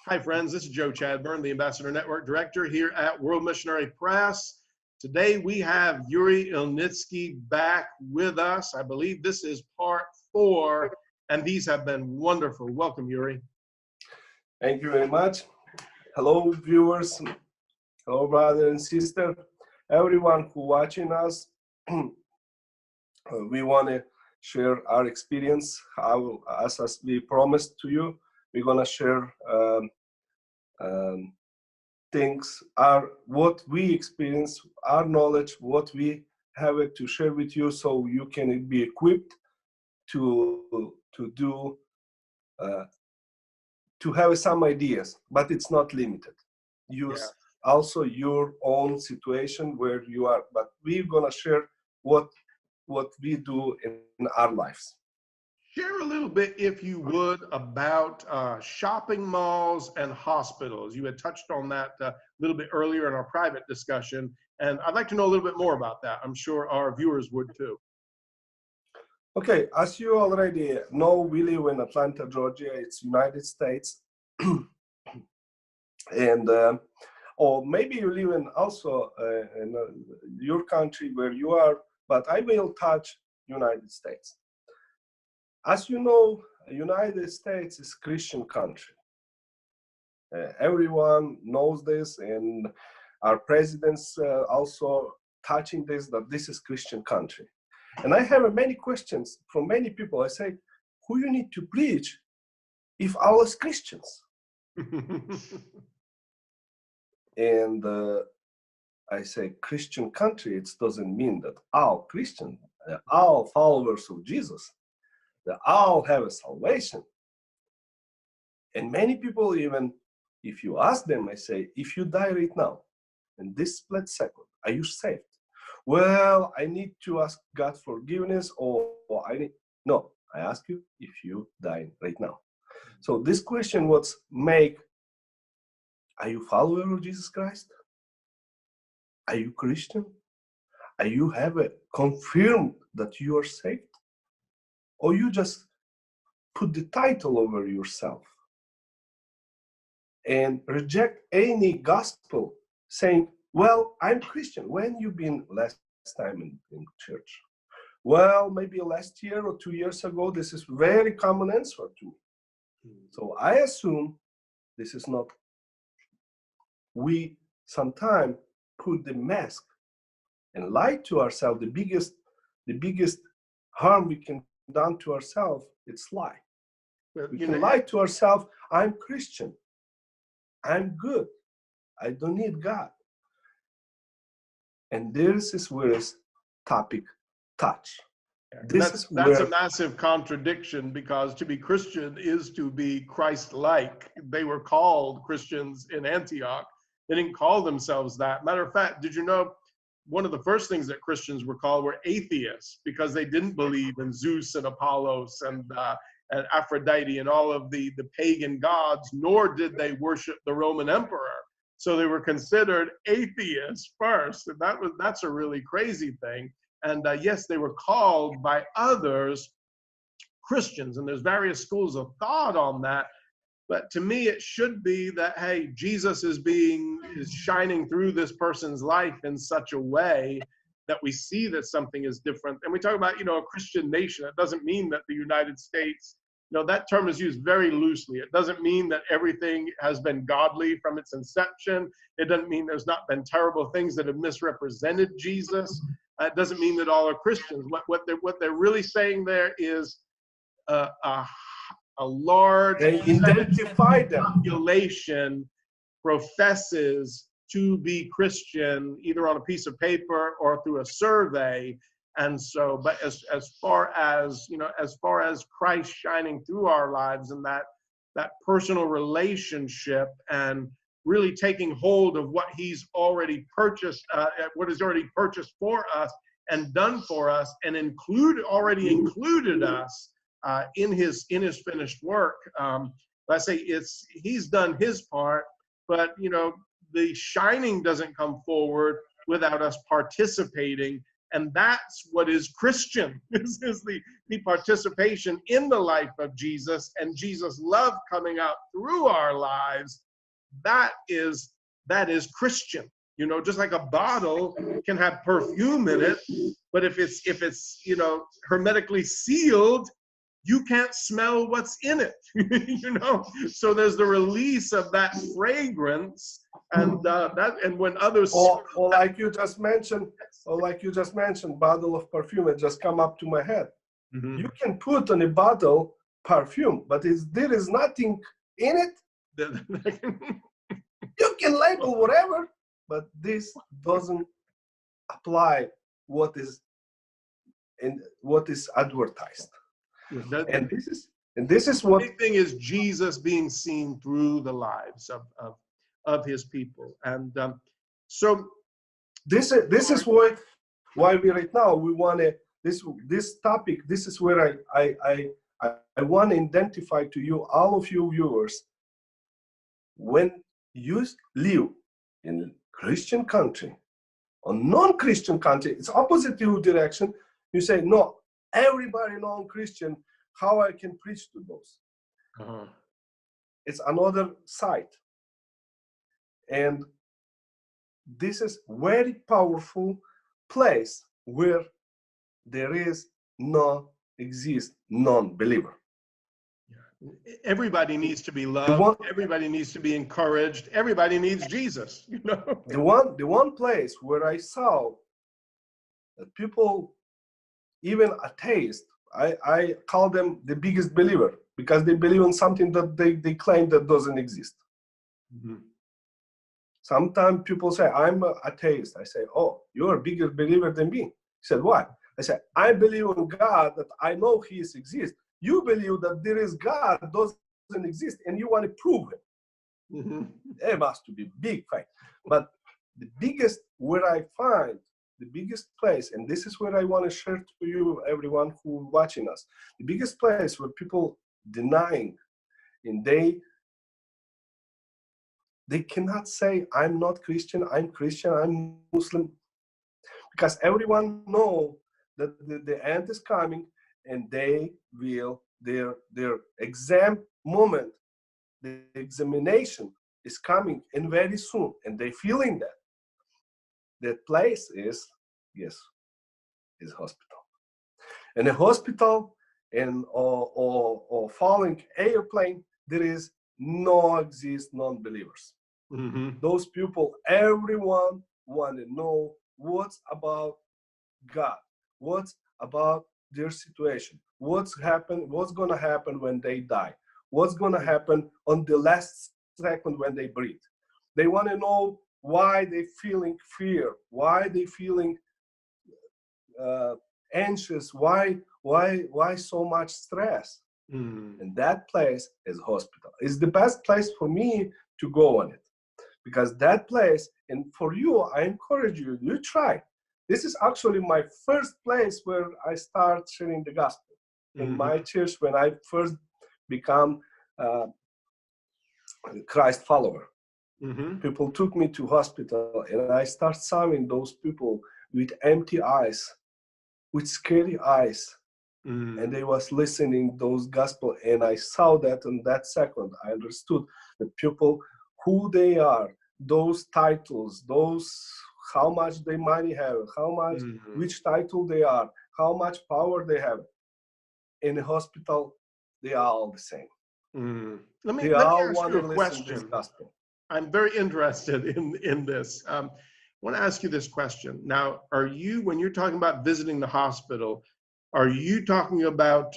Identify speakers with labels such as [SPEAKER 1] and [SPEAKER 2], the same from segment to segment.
[SPEAKER 1] Hi, friends. This is Joe Chadburn, the Ambassador Network Director here at World Missionary Press. Today we have Yuri Ilnitsky back with us. I believe this is part 4, and these have been wonderful. Welcome, Yuri.
[SPEAKER 2] Thank you very much. Hello, viewers. Hello, brother and sister. Everyone who watching us, we want to share our experience. As we promised to you, we're gonna share things, what we experience, our knowledge, what we have to share with you, so you can be equipped to do to have some ideas, but it's not limited. Use also your own situation where you are, but we're gonna share what we do in our lives.
[SPEAKER 1] Share a little bit, if you would, about shopping malls and hospitals. You had touched on that a little bit earlier in our private discussion, and I'd like to know a little bit more about that. I'm sure our viewers would too.
[SPEAKER 2] Okay, as you already know, we live in Atlanta, Georgia. It's United States. And or maybe you live in also in your country where you are, but I will touch United States. As you know, United States is a Christian country. Everyone knows this, and our presidents also touching this, that this is Christian country. And I have many questions from many people. I say, who you need to preach if all is Christians? And I say Christian country, it doesn't mean that all Christian, all followers of Jesus, they all have a salvation. And many people, even if you ask them, I say, if you die right now, in this split second, are you saved? Well, I need to ask God forgiveness, or I need, no, I ask you if you die right now. So this question was make, are you follower of Jesus Christ? Are you Christian? Are you have a confirmed that you are saved? Or you just put the title over yourself and reject any gospel saying, well, I'm Christian. When you been last time in church? Well, maybe last year or 2 years ago. This is very common answer to me. So I assume this is not, we sometimes put the mask and lie to ourselves. The biggest harm we can done to ourselves, it's lie. We can lie to ourselves, I'm Christian, I'm good, I don't need God. And this is where this topic touch.
[SPEAKER 1] That's a massive contradiction, because to be Christian is to be Christ-like. They were called Christians in Antioch. They didn't call themselves that. Matter of fact, did you know one of the first things that Christians were called were atheists, because they didn't believe in Zeus and Apollos and Aphrodite and all of the pagan gods, nor did they worship the Roman emperor. So they were considered atheists first, and that's a really crazy thing. And yes, they were called by others Christians, and there's various schools of thought on that. But to me, it should be that, hey, Jesus is shining through this person's life in such a way that we see that something is different. And we talk about, a Christian nation. It doesn't mean that the United States, that term is used very loosely. It doesn't mean that everything has been godly from its inception. It doesn't mean there's not been terrible things that have misrepresented Jesus. It doesn't mean that all are Christians. What they're really saying there is a large population professes to be Christian, either on a piece of paper or through a survey. And so, but as far as Christ shining through our lives, and that personal relationship, and really taking hold of what he's already purchased, what he's already purchased for us and done for us, and already included us in his finished work. I say he's done his part, but the shining doesn't come forward without us participating And that's what is Christian. This is the participation in the life of Jesus and Jesus' love coming out through our lives. That is Christian. You know, just like a bottle can have perfume in it, but if it's you know, hermetically sealed, you can't smell what's in it. You know, so there's the release of that fragrance, and and when others
[SPEAKER 2] or like you just mentioned, bottle of perfume, it just come up to my head.
[SPEAKER 1] Mhm.
[SPEAKER 2] You can put on a bottle perfume, but there is nothing in it. You can label whatever, but this doesn't apply what is advertised. And this is what
[SPEAKER 1] the big thing is Jesus being seen through the lives of his people. And so
[SPEAKER 2] this is why we right now we want to this topic. This is where I want to identify to you, all of you viewers, when you live in Christian country or non-Christian country, it's opposite direction. You say, no, everybody non-Christian, how I can preach to those? It's another side. And this is very powerful place where there is exist non-believer.
[SPEAKER 1] Everybody needs to be loved. Everybody needs to be encouraged. Everybody needs Jesus. You know,
[SPEAKER 2] the one place where I saw that people, even atheists, I call them the biggest believer, because they believe in something that they claim that doesn't exist.
[SPEAKER 1] Mm-hmm.
[SPEAKER 2] Sometimes people say, I'm an atheist. I say, oh, you're a bigger believer than me. He said, why? I said, I believe in God, that I know he exists. You believe that there is God doesn't exist, and you want to prove it. Mm-hmm. There must be a big fight. But the biggest, where I find the biggest place, and this is where I want to share to you, everyone who watching us, the biggest place where people denying, and they cannot say, I'm not Christian, I'm Christian, I'm Muslim, because everyone know that the end is coming, and they will, their exam moment, the examination is coming in very soon, and they feeling that place is, yes, is hospital. And a hospital and or falling airplane, there is exist non-believers. Mm-hmm. Those people, everyone want to know what's about God, what's about their situation, what's gonna happen when they die, what's gonna happen on the last second when they breathe. They want to know why they feeling fear, why they feeling anxious, why so much stress. And that place is hospital. It's the best place for me to go on it, because that place, and for you, I encourage you, you try. This is actually my first place where I start sharing the gospel. In my church, when I first become Christ follower. People took me to hospital, and I start serving those people with empty eyes, with scary eyes. And they was listening those gospel, and I saw that in that second. I understood the people, who they are, those titles, those how much they money have, how much, which title they are, how much power they have. In the hospital, they are all the same.
[SPEAKER 1] Let me ask you a question. I'm very interested in this. I want to ask you this question. Now, are you, when you're talking about visiting the hospital, are you talking about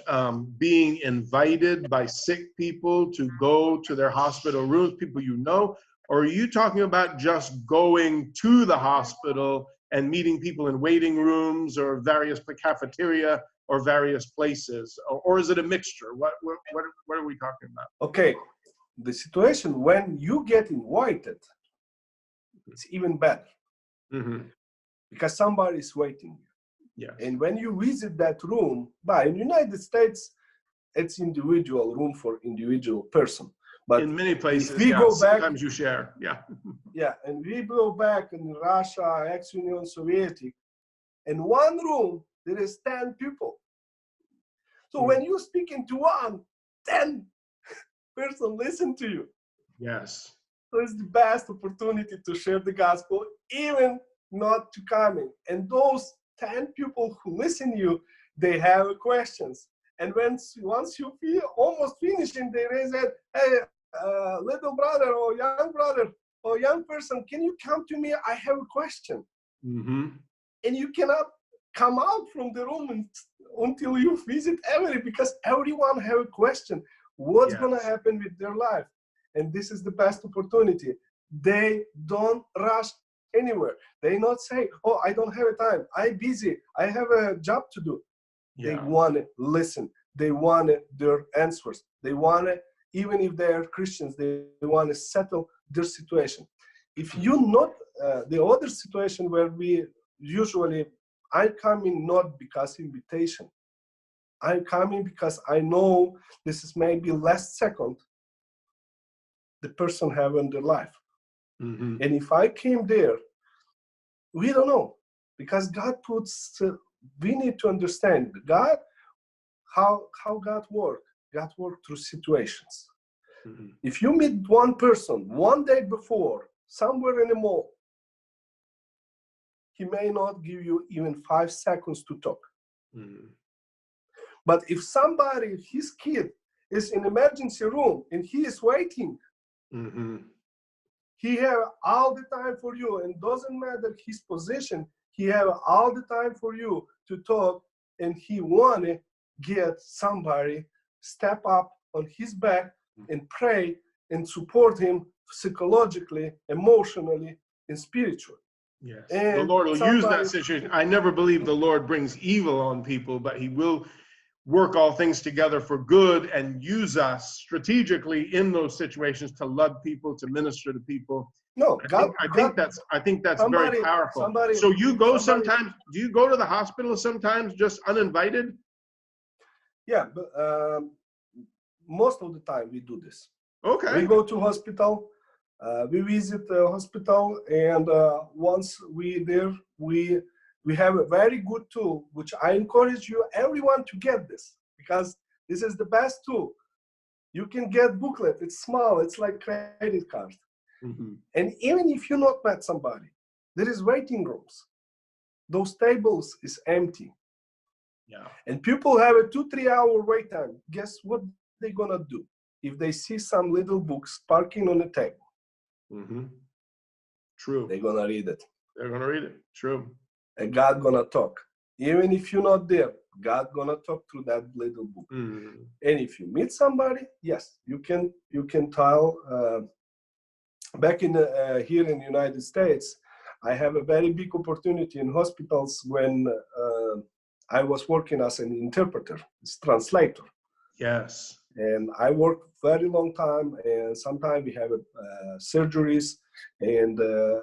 [SPEAKER 1] being invited by sick people to go to their hospital rooms, people you know? Or are you talking about just going to the hospital and meeting people in waiting rooms or various cafeteria or various places? Or is it a mixture? What are we talking about?
[SPEAKER 2] Okay, the situation when you get invited, it's even better. Because somebody is waiting.
[SPEAKER 1] Yes.
[SPEAKER 2] And when you visit that room, in the United States, it's individual room for individual person. But
[SPEAKER 1] in many places,
[SPEAKER 2] if we go back,
[SPEAKER 1] sometimes you share. Yeah.
[SPEAKER 2] Yeah, and we go back in Russia, ex-Union Soviet, In one room, there is 10 people. So when you speak into one, 10 person listen to you.
[SPEAKER 1] Yes.
[SPEAKER 2] So it's the best opportunity to share the gospel, even not to coming. And those 10 people who listen to you, they have questions. And once you feel almost finishing, they raise that, hey, little brother or young brother or young person, can you come to me? I have a question.
[SPEAKER 1] Mm-hmm.
[SPEAKER 2] And you cannot come out from the room until you visit everybody, because everyone have a question. What's going to happen with their life? And this is the best opportunity. They don't rush anywhere. They not say, oh, I don't have time. I'm busy. I have a job to do. Yeah. They want to listen. They want their answers. They want to, even if they are Christians, they want to settle their situation. If you not, the other situation where we usually, I come in not because invitation. I'm coming because I know this is maybe last second the person have in their life. Mm-hmm. And if I came there, we don't know, because God puts, we need to understand God, how God works. God works through situations. Mm-hmm. If you meet one person one day before, somewhere in the mall, he may not give you even 5 seconds to talk. Mm-hmm. But if somebody, his kid, is in emergency room and he is waiting, mm-hmm. he have all the time for you, and doesn't matter his position, he have all the time for you to talk, and he want to get somebody step up on his back and pray and support him psychologically, emotionally, and spiritually.
[SPEAKER 1] Yes, and the Lord will use that situation. I never believe the Lord brings evil on people, but he will work all things together for good and use us strategically in those situations to love people, to minister to people.
[SPEAKER 2] No,
[SPEAKER 1] I think that's very powerful. So you go sometimes, do you go to the hospital sometimes just uninvited?
[SPEAKER 2] Yeah, but most of the time we do this.
[SPEAKER 1] Okay.
[SPEAKER 2] We go to hospital, we visit the hospital, and once we there, we have a very good tool, which I encourage you, everyone, to get this, because this is the best tool. You can get booklet. It's small. It's like credit card. Mm-hmm. And even if you not met somebody, there is waiting rooms. Those tables is empty. Yeah. And people have a 2-3 hour wait time. Guess what they're gonna do if they see some little books parking on the table?
[SPEAKER 1] Mm-hmm. True.
[SPEAKER 2] They're gonna read it.
[SPEAKER 1] They're gonna read it. True.
[SPEAKER 2] And God gonna talk. Even if you're not there, God gonna talk through that little book. Mm-hmm. And if you meet somebody, yes, you can tell. Back in here in the United States, I have a very big opportunity in hospitals when I was working as an interpreter, as translator.
[SPEAKER 1] Yes.
[SPEAKER 2] And I worked very long time, and sometimes we have surgeries and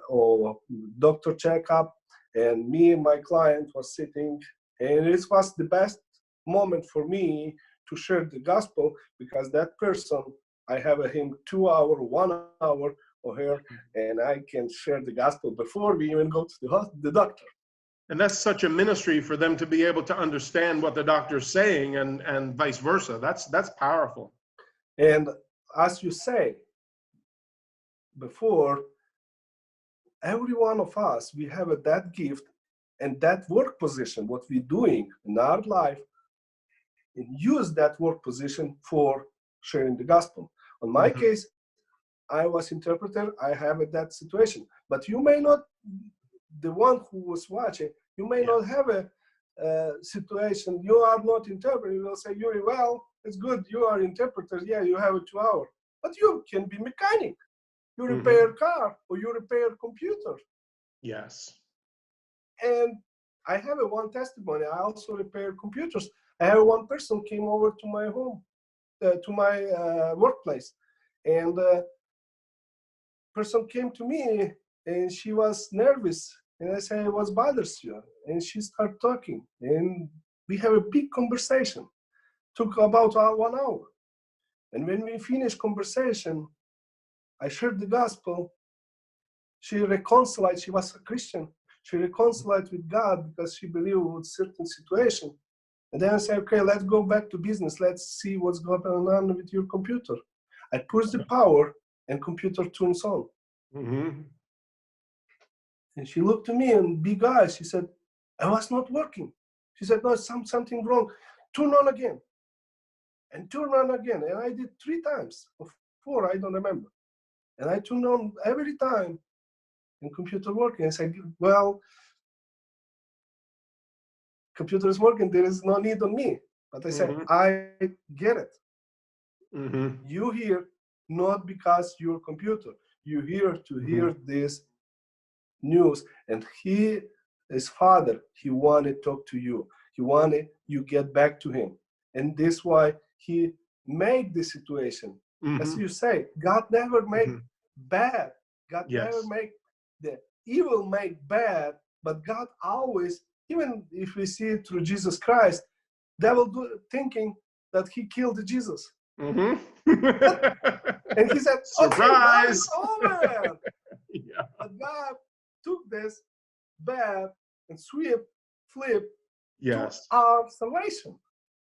[SPEAKER 2] or doctor checkup. And me and my client was sitting, and it was the best moment for me to share the gospel, because that person, I have him 2 hours, 1 hour or her, and I can share the gospel before we even go to the doctor.
[SPEAKER 1] And that's such a ministry for them to be able to understand what the doctor's saying, and vice versa. That's powerful.
[SPEAKER 2] And as you say before, every one of us, we have that gift and that work position, what we're doing in our life, and use that work position for sharing the gospel. On my case, I was interpreter, I have that situation. But you may not, the one who was watching, you may not have a situation, you are not interpreter. You will say, Yuri, well, it's good, you are interpreter, yeah, you have 2 hours. But you can be mechanic. You repair car, or you repair computer.
[SPEAKER 1] Yes.
[SPEAKER 2] And I have one testimony. I also repair computers. I have one person came over to my home, to my workplace, and person came to me, and she was nervous, and I said, what bothers you? And she started talking, and we have a big conversation. Took about 1 hour. And when we finished conversation, I shared the gospel. She reconciled. She was a Christian. She reconciled with God because she believed with certain situation. And then I say, okay, let's go back to business. Let's see what's going on with your computer. I push the power and computer turns on.
[SPEAKER 1] Mm-hmm.
[SPEAKER 2] And she looked at me and big eyes. She said, I was not working. She said, no, something wrong. Turn on again. And turn on again. And I did 3 times or 4, I don't remember. And I turned on every time and computer working. I said, well, computer is working. There is no need on me. But I said, I get it.
[SPEAKER 1] Mm-hmm.
[SPEAKER 2] You here not because your computer. You here to hear this news. And his father, he wanted to talk to you. He wanted you get back to him. And this why he made the situation. As you say, God never make bad. God never make the evil make bad, but God always, even if we see it through Jesus Christ, devil thinking that he killed Jesus. And he said,
[SPEAKER 1] surprise!
[SPEAKER 2] Okay, now it's over. But God took this bad and flip to our salvation.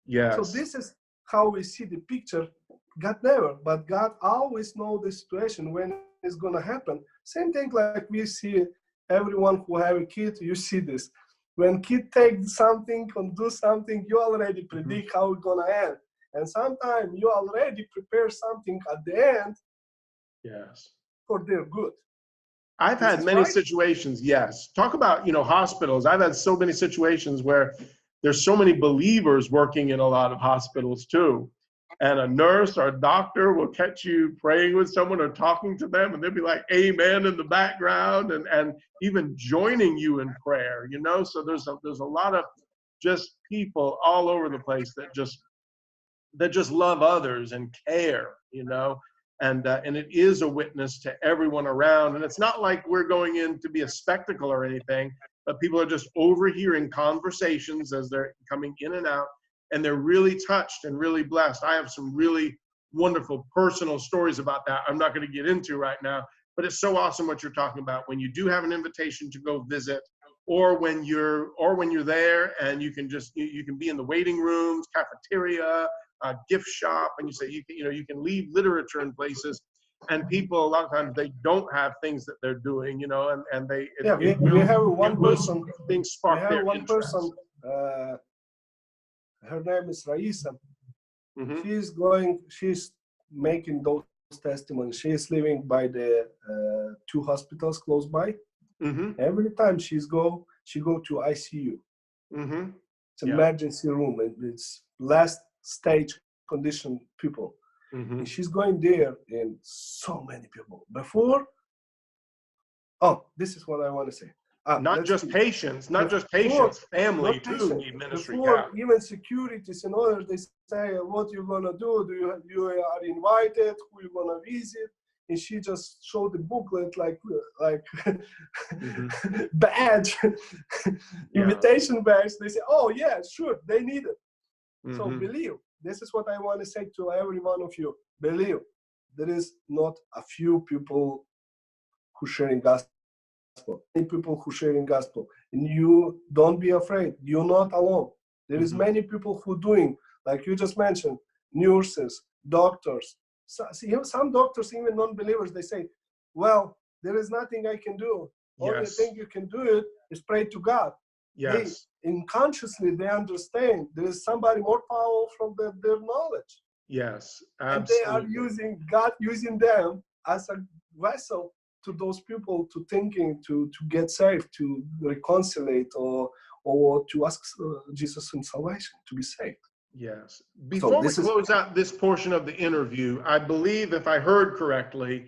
[SPEAKER 2] So this is how we see the picture. God never, but God always knows the situation when it's going to happen. Same thing like we see everyone who have a kid, you see this. When kid takes something and do something, you already predict how it's going to end. And sometimes you already prepare something at the end for their good.
[SPEAKER 1] I've had many situations, talk about, hospitals. I've had so many situations where there's so many believers working in a lot of hospitals too. And a nurse or a doctor will catch you praying with someone or talking to them, and they'll be like, amen in the background, and even joining you in prayer, So there's a lot of just people all over the place that just love others and care, And it is a witness to everyone around. And it's not like we're going in to be a spectacle or anything, but people are just overhearing conversations as they're coming in and out, and they're really touched and really blessed. I have some really wonderful personal stories about that I'm not going to get into right now, but it's so awesome what you're talking about. When you do have an invitation to go visit, or when you're there and you can be in the waiting rooms, cafeteria, gift shop, and you say you can leave literature in places, and people a lot of times they don't have things that they're doing, and they
[SPEAKER 2] we have one person.
[SPEAKER 1] Things spark
[SPEAKER 2] we have
[SPEAKER 1] their
[SPEAKER 2] one
[SPEAKER 1] interest.
[SPEAKER 2] person. Her name is Raisa. She's making those testimonies. She is living by the 2 hospitals close by. Every time she go to ICU. It's an emergency room, and it's last stage condition people. And she's going there, and so many people. Before, this is what I want to say.
[SPEAKER 1] Not just patients, family too need ministry.
[SPEAKER 2] Before even securities and others, they say, what you gonna do? You are invited, who you gonna visit? And she just showed the booklet like badge, invitation badge. They say, oh yeah, sure, they need it. So believe. This is what I want to say to every one of you. Believe. There is not a few people who sharing gospel. Many people who sharing gospel. And you don't be afraid. You're not alone. There is many people who doing, like you just mentioned, nurses, doctors. Some doctors, even non-believers, they say, well, there is nothing I can do. Only thing you can do is pray to God. Unconsciously, they understand there is somebody more powerful from their knowledge.
[SPEAKER 1] Yes, absolutely.
[SPEAKER 2] And they are using God, using them as a vessel to those people to thinking to get saved, to reconcile, or to ask Jesus in salvation to be saved.
[SPEAKER 1] Yes. Before we close out this portion of the interview, I believe, if I heard correctly,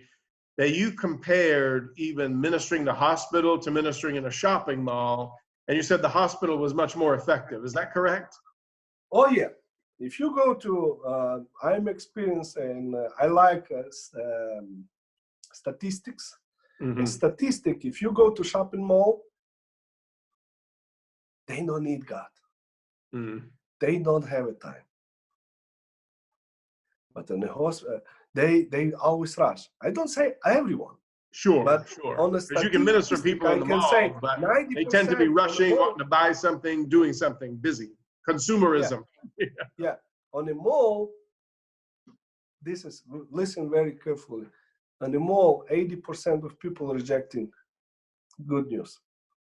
[SPEAKER 1] that you compared even ministering to hospital to ministering in a shopping mall, and you said the hospital was much more effective. Is that correct?
[SPEAKER 2] Oh yeah. If you go to, I'm experienced and I like statistics. In statistic, if you go to shopping mall, they don't need God. They don't have a time. But in the hospital, they always rush. I don't say everyone,
[SPEAKER 1] Sure,
[SPEAKER 2] But
[SPEAKER 1] sure.
[SPEAKER 2] on the
[SPEAKER 1] Because you can minister to
[SPEAKER 2] statistic,
[SPEAKER 1] people
[SPEAKER 2] I
[SPEAKER 1] in the
[SPEAKER 2] can say
[SPEAKER 1] mall, but
[SPEAKER 2] 90%
[SPEAKER 1] they tend to be
[SPEAKER 2] on the
[SPEAKER 1] rushing,
[SPEAKER 2] mall.
[SPEAKER 1] wanting to buy something, doing something, busy. Consumerism.
[SPEAKER 2] Yeah, on the mall, this is, listen very carefully. On the mall, 80% of people rejecting good news.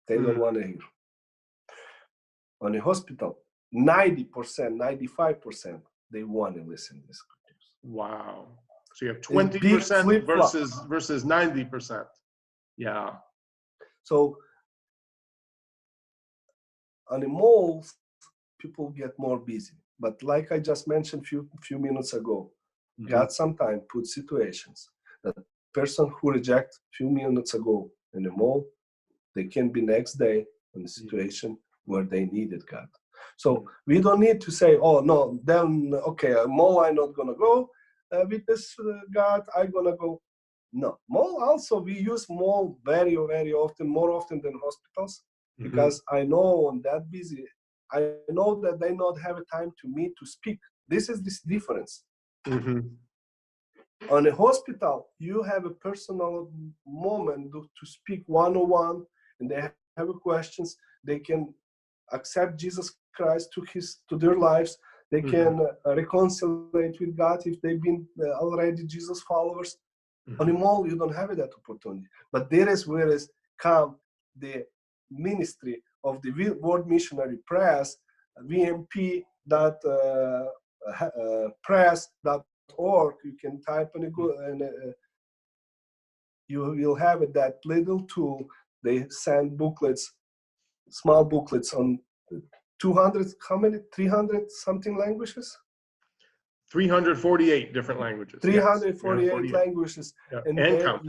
[SPEAKER 2] They don't want to hear. On the hospital, 90%, 95%, they want to listen to this good news.
[SPEAKER 1] Wow. So you have
[SPEAKER 2] It's big
[SPEAKER 1] 20%
[SPEAKER 2] flip-flop.
[SPEAKER 1] versus 90%. Yeah.
[SPEAKER 2] So on the malls, people get more busy. But like I just mentioned few minutes ago, God sometimes puts situations that person who reject few minutes ago in the mall, they can be next day in a situation where they needed God. So we don't need to say, oh no, then okay, mall I'm not gonna go. With this God, I'm gonna go. No, mall also we use mall very often, more often than hospitals, because I know on that busy, I know that they not have a time to meet to speak. This is this difference. On a hospital, you have a personal moment to speak one-on-one, and they have questions. They can accept Jesus Christ to their lives. They can reconcile with God if they've been already Jesus followers. On the mall, you don't have that opportunity. But there is where is come the ministry of the World Missionary Press, VMP press.org. You can type in and you will have that little tool. They send booklets, small booklets on 200, how many? 300 something languages?
[SPEAKER 1] 348 different languages.
[SPEAKER 2] 348 languages.
[SPEAKER 1] Yeah.
[SPEAKER 2] And
[SPEAKER 1] then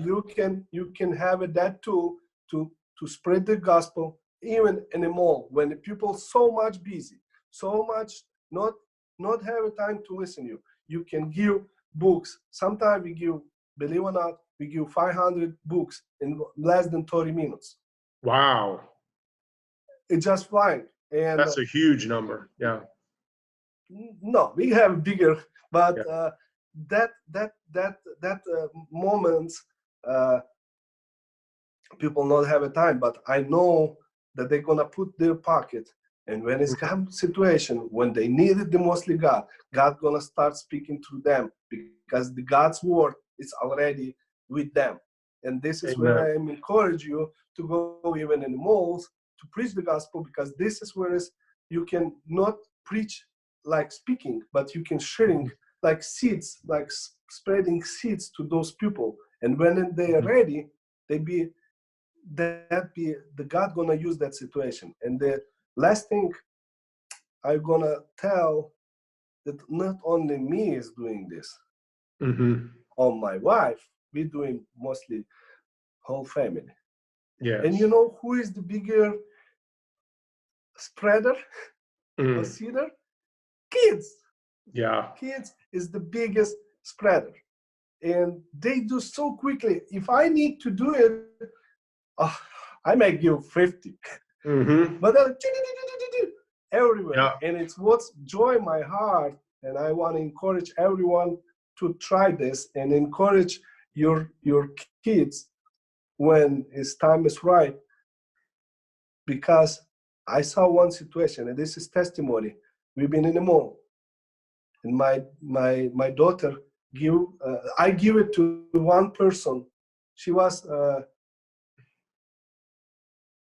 [SPEAKER 2] you can have that tool to spread the gospel even in a mall when the people so much busy, so much not have a time to listen you. You can give books. Sometimes we give, believe it or not, we give 500 books in less than 30 minutes.
[SPEAKER 1] Wow.
[SPEAKER 2] It's just fine. And
[SPEAKER 1] that's a huge number. Yeah.
[SPEAKER 2] No, we have bigger, but that moments people not have a time. But I know that they're gonna put their pocket, and when it's come situation when they needed the mostly God gonna start speaking to them because the God's word is already with them. And this is where I encourage you to go even in the malls to preach the gospel, because this is where you can not preach like speaking, but you can sharing like seeds, like spreading seeds to those people. And when they are ready, the God gonna use that situation. And the last thing I'm gonna tell, that not only me is doing this, or my wife, we're doing mostly whole family.
[SPEAKER 1] Yes.
[SPEAKER 2] And you know who is the bigger spreader or seeder? Kids.
[SPEAKER 1] Yeah.
[SPEAKER 2] Kids is the biggest spreader. And they do so quickly. If I need to do it, I may give 50. But everywhere. Yeah. And it's what's joy my heart. And I want to encourage everyone to try this and encourage your kids when his time is right. Because I saw one situation, and this is testimony. We've been in the mall, and my daughter I give it to one person. She was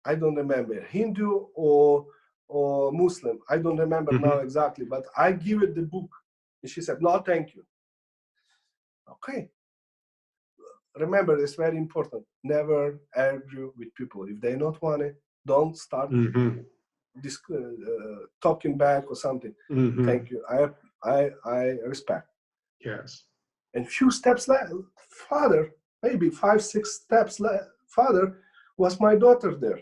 [SPEAKER 2] I don't remember, Hindu or Muslim. I don't remember now exactly, but I give it the book, and she said, "No, thank you." Okay. Remember, it's very important. Never argue with people. If they not want it, don't start talking back or something. Thank you. I respect.
[SPEAKER 1] Yes.
[SPEAKER 2] And few steps farther, maybe 5-6 steps farther, was my daughter there.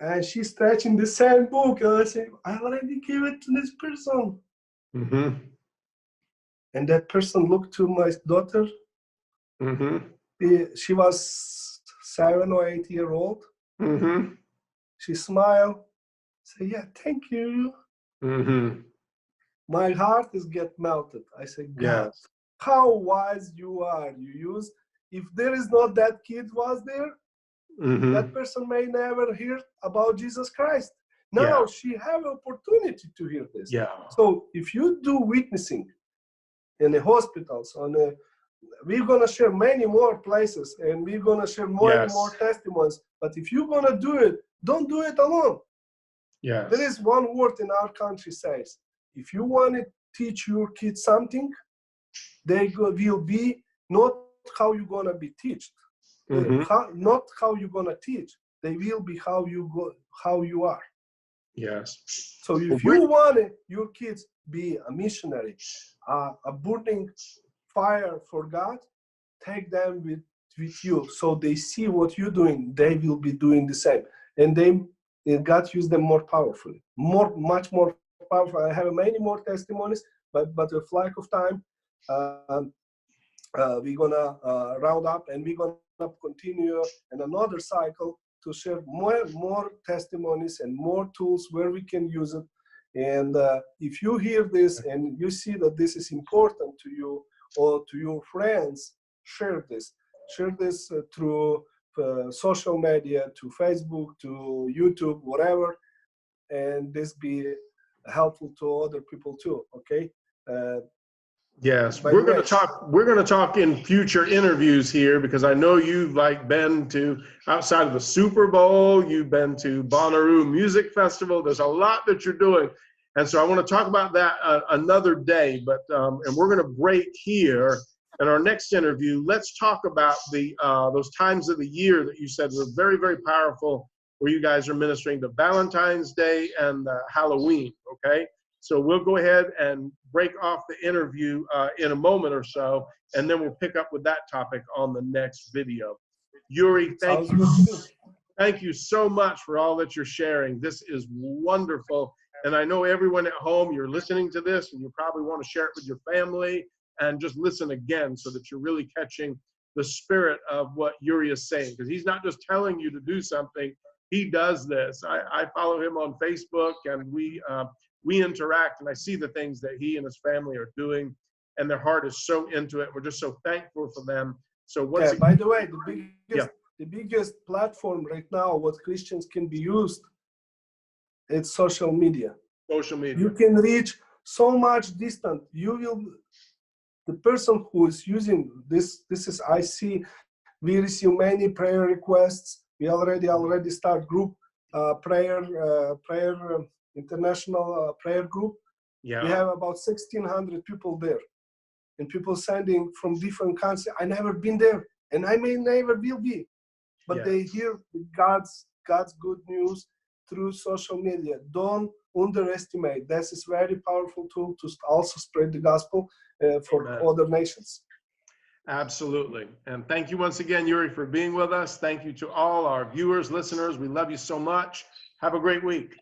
[SPEAKER 2] And she's stretching the same book. And I say, I already gave it to this person. And that person looked to my daughter. She was 7 or 8 years old. She smiled, said, "Yeah, thank you." My heart is get melted. I say, "God, how wise you are. You use if there is not that kid was there,
[SPEAKER 1] Mhm.
[SPEAKER 2] that person may never hear about Jesus Christ.
[SPEAKER 1] Yeah.
[SPEAKER 2] Now she have opportunity to hear this.
[SPEAKER 1] Yeah.
[SPEAKER 2] So if you do witnessing in the hospitals, we're gonna share many more places, and we're gonna share many
[SPEAKER 1] Yes.
[SPEAKER 2] more testimonies. But if you're gonna do it, don't do it alone.
[SPEAKER 1] Yes.
[SPEAKER 2] There is one word in our country says, if you want to teach your kids something, will be not how you're gonna be taught,
[SPEAKER 1] Mhm.
[SPEAKER 2] not how you're gonna teach. They will be how you are.
[SPEAKER 1] Yes.
[SPEAKER 2] So
[SPEAKER 1] Well,
[SPEAKER 2] if you want your kids be a missionary, a burning fire for God, take them with you, so they see what you're doing. They will be doing the same, and God use them more powerfully, much more powerful. I have many more testimonies, but with lack of time, we're gonna round up, and we're gonna continue in another cycle to share more testimonies and more tools where we can use it. And if you hear this and you see that this is important to you or to your friends, share this. Share this through social media, to Facebook, to YouTube, whatever, and this be helpful to other people too. Okay.
[SPEAKER 1] Yes,
[SPEAKER 2] By
[SPEAKER 1] we're
[SPEAKER 2] the
[SPEAKER 1] going
[SPEAKER 2] way,
[SPEAKER 1] to talk. We're going to talk in future interviews here, because I know you've like been to outside of the Super Bowl. You've been to Bonnaroo Music Festival. There's a lot that you're doing, and so I want to talk about that another day. But and we're going to break here. In our next interview, let's talk about the those times of the year that you said were very, very powerful, where you guys are ministering to Valentine's Day and Halloween. Okay. So we'll go ahead and break off the interview in a moment or so, and then we'll pick up with that topic on the next video. Yuri, thank you so much for all that you're sharing. This is wonderful. And I know everyone at home, you're listening to this, and you probably want to share it with your family and just listen again, so that you're really catching the spirit of what Yuri is saying. Because he's not just telling you to do something, he does this. I follow him on Facebook, and we interact, and I see the things that he and his family are doing, and their heart is so into it. We're just so thankful for them. So once again,
[SPEAKER 2] by the way, the biggest platform right now what Christians can be used, it's social media.
[SPEAKER 1] Social media.
[SPEAKER 2] You can reach so much distant. The person who is using this is, I see, we receive many prayer requests. We already start group prayer international prayer group.
[SPEAKER 1] Yeah.
[SPEAKER 2] We have about 1,600 people there, and people sending from different countries. I never been there, and I may never will be, but they hear God's good news through social media. Don't underestimate. This is very powerful tool to also spread the gospel for other nations.
[SPEAKER 1] Absolutely. And thank you once again, Yuri, for being with us. Thank you to all our viewers, listeners. We love you so much. Have a great week.